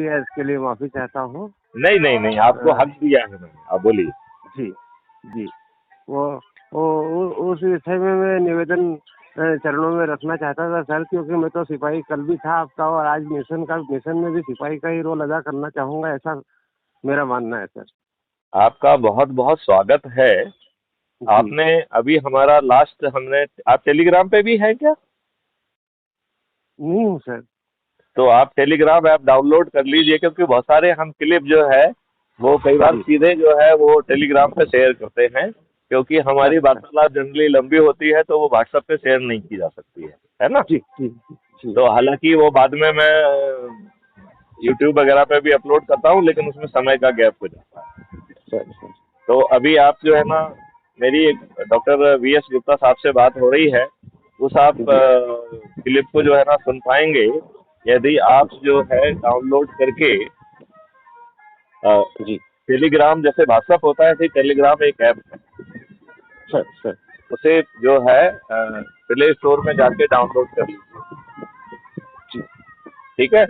इसके लिए माफी चाहता हूँ। नहीं नहीं नहीं, आपको हक दिया है मैंने, आप बोलिए। जी जी। वो उस विषय में मैं निवेदन चरणों में रखना चाहता था सर, क्योंकि मैं तो सिपाही कल भी था आपका, और आज मिशन में भी सिपाही का ही रोल अदा करना चाहूँगा, ऐसा मेरा मानना है सर। आपका बहुत बहुत स्वागत है। जी। आपने अभी हमारा लास्ट हमने, आप टेलीग्राम पे भी है क्या? नहीं हूँ सर। तो आप टेलीग्राम ऐप डाउनलोड कर लीजिए, क्योंकि बहुत सारे हम क्लिप जो है वो कई बार जी सीधे जो है वो टेलीग्राम पे शेयर करते हैं, क्योंकि हमारी अच्छा। वार्तालाप जनरली लंबी होती है तो वो व्हाट्सएप पे शेयर नहीं की जा सकती है ना? जी जी जी। तो हालांकि वो बाद में मैं यूट्यूब वगैरह पे भी अपलोड करता हूँ, लेकिन उसमें समय का गैप हो जाता है। Sir sir. तो अभी आप जो है ना, मेरी एक डॉक्टर वीएस गुप्ता साहब से बात हो रही है, उस आप जी क्लिप को जो है ना सुन पाएंगे, यदि आप जो है डाउनलोड करके जी टेलीग्राम, जैसे व्हाट्सएप होता है, फिर टेलीग्राम एक ऐप है, सर सर। उसे जो है प्ले स्टोर में जाके डाउनलोड कर लीजिए। जी ठीक है?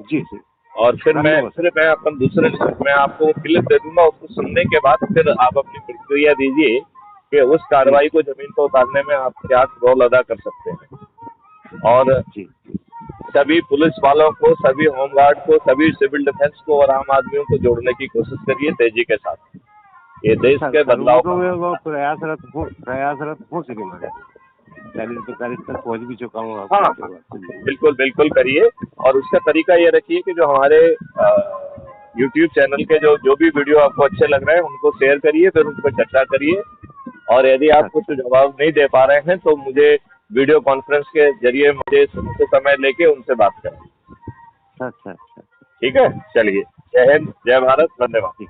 जी जी। और फिर धन्यवाद सर। मैं अपन दूसरे, मैं आपको क्लिप दे दूंगा, उसको सुनने के बाद फिर आप अपनी प्रतिक्रिया दीजिए कि उस जी कार्रवाई को जमीन पर उतारने में आप क्या रोल अदा कर सकते हैं। जी और जी सभी पुलिस वालों को, सभी होमगार्ड को, सभी सिविल डिफेंस को और आम आदमियों को जोड़ने की कोशिश करिए तेजी के साथ। ये देश सर के सर, बदलाव का वो प्रयासरत हूँ श्रीमान। 40-45 तक पहुँच भी चुका हूँ हाँ आपकी हाँ, सेवा के लिए। बिल्कुल बिल्कुल करिए। और उसका तरीका ये रखिए कि जो हमारे यूट्यूब चैनल के जो जो भी वीडियो आपको अच्छे लग रहे हैं उनको शेयर करिए, फिर उन पर चर्चा करिए। और यदि आप कुछ अच्छा जवाब नहीं दे पा रहे हैं तो मुझे वीडियो कॉन्फ्रेंस के जरिए मुझे समय लेके उनसे बात करें। अच्छा अच्छा। ठीक है, चलिए। जय हिंद, जय भारत, धन्यवाद।